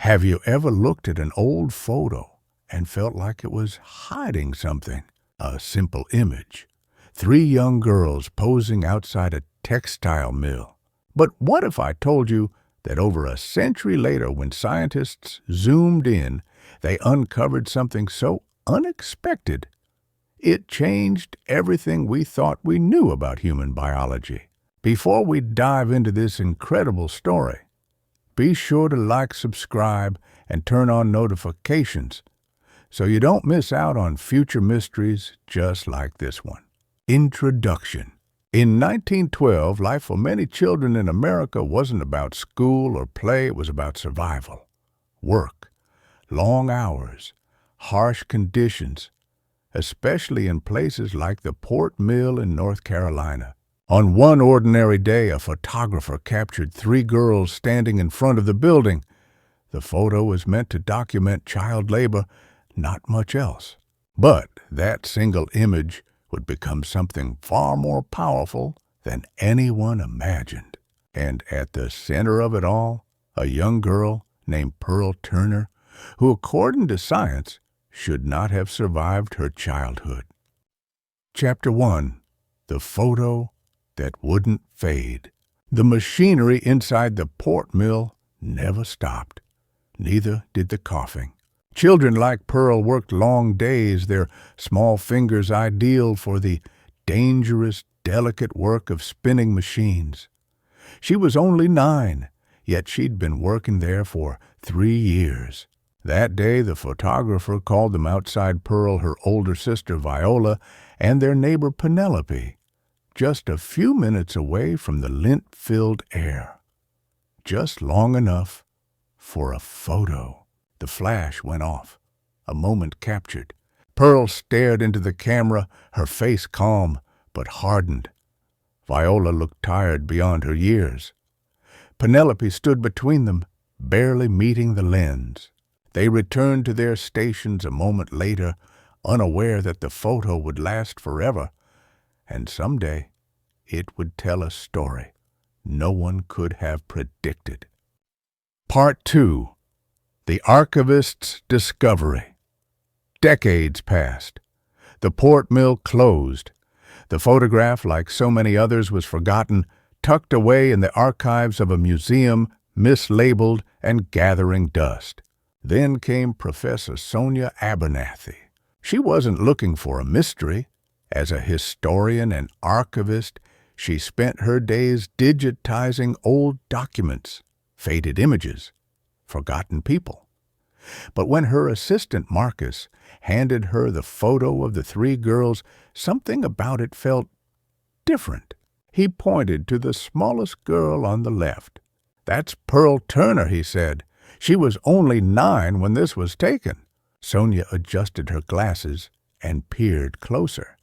Have you ever looked at an old photo and felt like it was hiding something? A simple image. Three young girls posing outside a textile mill. But what if I told you that over a century later, when scientists zoomed in, they uncovered something so unexpected, it changed everything we thought we knew about human biology? Before we dive into this incredible story, be sure to like, subscribe, and turn on notifications so you don't miss out on future mysteries just like this one. Introduction. In 1912, life for many children in America wasn't about school or play, it was about survival. Work, long hours, harsh conditions, especially in places like the Port Mill in North Carolina. On one ordinary day, a photographer captured three girls standing in front of the building. The photo was meant to document child labor, not much else. But that single image would become something far more powerful than anyone imagined. And at the center of it all, a young girl named Pearl Turner, who, according to science, should not have survived her childhood. Chapter 1. The Photo That Wouldn't Fade. The machinery inside the port mill never stopped. Neither did the coughing. Children like Pearl worked long days, their small fingers ideal for the dangerous, delicate work of spinning machines. She was only 9, yet she'd been working there for 3 years. That day, the photographer called them outside Pearl, her older sister Viola, and their neighbor Penelope, just a few minutes away from the lint-filled air. Just long enough for a photo. The flash went off, a moment captured. Pearl stared into the camera, her face calm but hardened. Viola looked tired beyond her years. Penelope stood between them, barely meeting the lens. They returned to their stations a moment later, unaware that the photo would last forever, and someday it would tell a story no one could have predicted. Part 2. The Archivist's Discovery. Decades passed. The port mill closed. The photograph, like so many others, was forgotten, tucked away in the archives of a museum, mislabeled and gathering dust. Then came Professor Sonia Abernathy. She wasn't looking for a mystery. As a historian and archivist, she spent her days digitizing old documents, faded images, forgotten people. But when her assistant Marcus handed her the photo of the three girls, something about it felt different. He pointed to the smallest girl on the left. "That's Pearl Turner," he said. "She was only 9 when this was taken." Sonia adjusted her glasses and peered closer.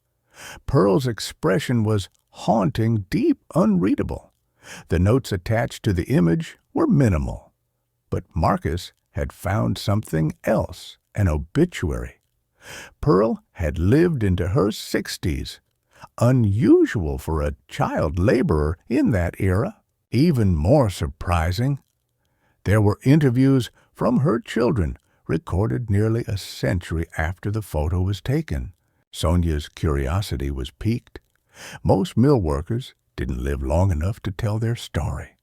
Pearl's expression was haunting, deep, unreadable. The notes attached to the image were minimal. But Marcus had found something else, an obituary. Pearl had lived into her 60s, unusual for a child laborer in that era. Even more surprising, there were interviews from her children recorded nearly a century after the photo was taken. Sonia's curiosity was piqued. Most mill workers didn't live long enough to tell their story.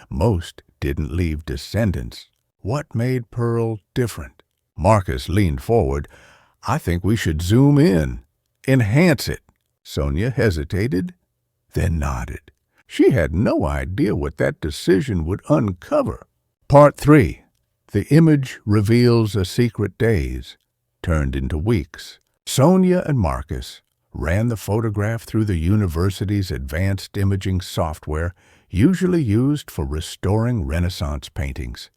Most didn't leave descendants. What made Pearl different? Marcus leaned forward. "I think we should zoom in. Enhance it." Sonia hesitated, then nodded. She had no idea what that decision would uncover. Part 3. The image reveals a secret days turned into weeks. Sonia and Marcus ran the photograph through the university's advanced imaging software, usually used for restoring Renaissance paintings.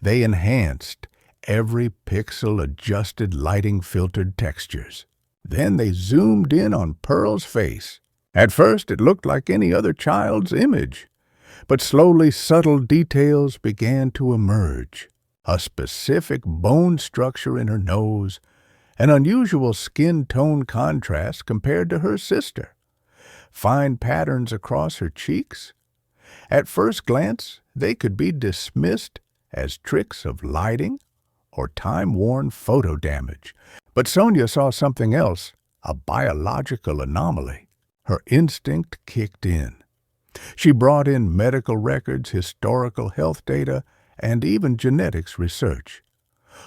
They enhanced every pixel, adjusted lighting, filtered textures. Then they zoomed in on Pearl's face. At first it looked like any other child's image, but slowly subtle details began to emerge. A specific bone structure in her nose, an unusual skin tone contrast compared to her sister, fine patterns across her cheeks. At first glance, they could be dismissed as tricks of lighting or time-worn photo damage. But Sonia saw something else, a biological anomaly. Her instinct kicked in. She brought in medical records, historical health data, and even genetics research.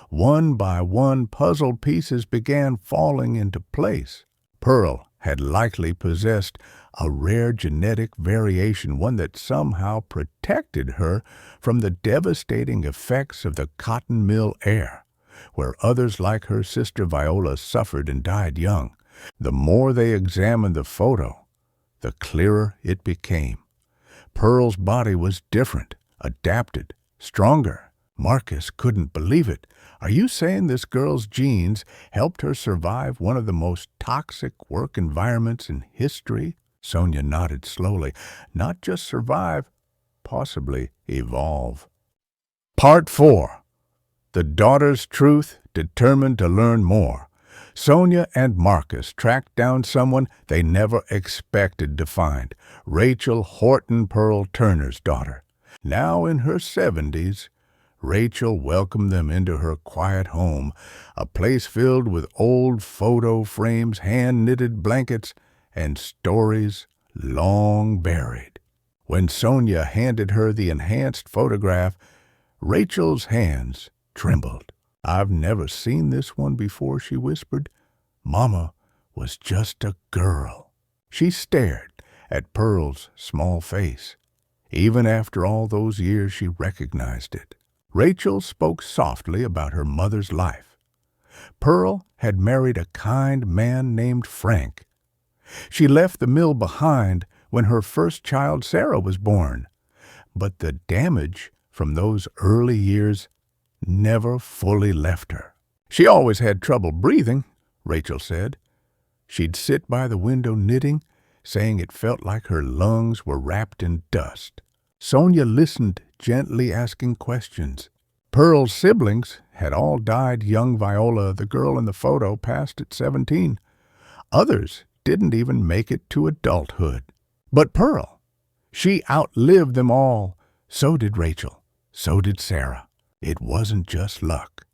One by one, puzzle pieces began falling into place. Pearl had likely possessed a rare genetic variation, one that somehow protected her from the devastating effects of the cotton mill era, where others like her sister Viola suffered and died young. The more they examined the photo, the clearer it became. Pearl's body was different, adapted, stronger. Marcus couldn't believe it. Are you saying this girl's genes helped her survive one of the most toxic work environments in history? Sonia nodded slowly. Not just survive, possibly evolve. Part 4. The daughter's truth, determined to learn more. Sonia and Marcus tracked down someone they never expected to find, Rachel Horton Pearl Turner's daughter. Now in her 70s, Rachel welcomed them into her quiet home, a place filled with old photo frames, hand-knitted blankets, and stories long buried. When Sonia handed her the enhanced photograph, Rachel's hands trembled. "I've never seen this one before," she whispered. "Mama was just a girl." She stared at Pearl's small face. Even after all those years, she recognized it. Rachel spoke softly about her mother's life. Pearl had married a kind man named Frank. She left the mill behind when her first child, Sarah, was born. But the damage from those early years never fully left her. She always had trouble breathing, Rachel said. She'd sit by the window knitting, saying it felt like her lungs were wrapped in dust. Sonia listened, gently asking questions. Pearl's siblings had all died young. Viola, the girl in the photo, passed at 17. Others didn't even make it to adulthood. But Pearl, she outlived them all. So did Rachel. So did Sarah. It wasn't just luck.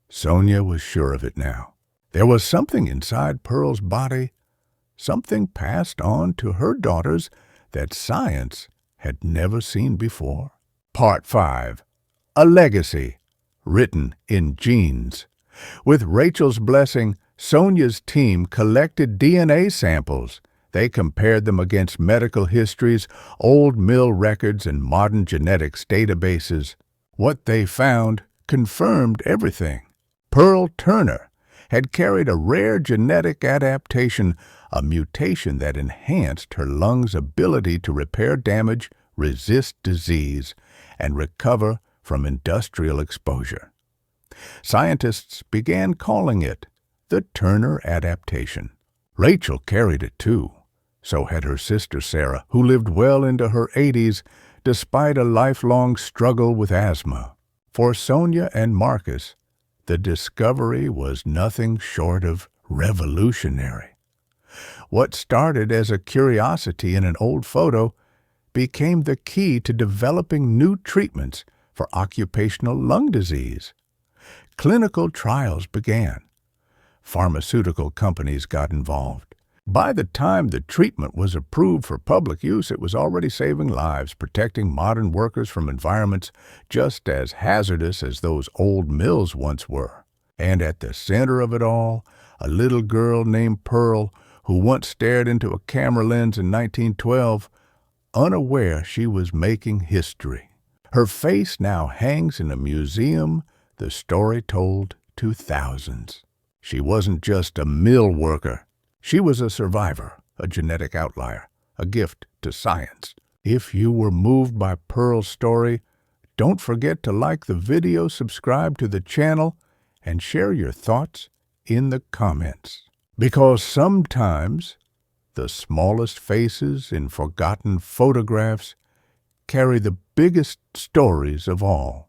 Sonia was sure of it now. There was something inside Pearl's body, something passed on to her daughters that science had never seen before. Part 5. A Legacy, Written in Genes. With Rachel's blessing, Sonia's team collected DNA samples. They compared them against medical histories, old mill records, and modern genetics databases. What they found confirmed everything. Pearl Turner had carried a rare genetic adaptation, a mutation that enhanced her lungs' ability to repair damage, resist disease, and recover from industrial exposure. Scientists began calling it the Turner adaptation. Rachel carried it too. So had her sister Sarah, who lived well into her 80s despite a lifelong struggle with asthma. For Sonia and Marcus, the discovery was nothing short of revolutionary. What started as a curiosity in an old photo became the key to developing new treatments for occupational lung disease. Clinical trials began. Pharmaceutical companies got involved. By the time the treatment was approved for public use, it was already saving lives, protecting modern workers from environments just as hazardous as those old mills once were. And at the center of it all, a little girl named Pearl, who once stared into a camera lens in 1912, unaware she was making history. Her face now hangs in a museum, the story told to thousands. She wasn't just a mill worker. She was a survivor, a genetic outlier, a gift to science. If you were moved by Pearl's story, don't forget to like the video, subscribe to the channel, and share your thoughts in the comments. Because sometimes the smallest faces in forgotten photographs carry the biggest stories of all.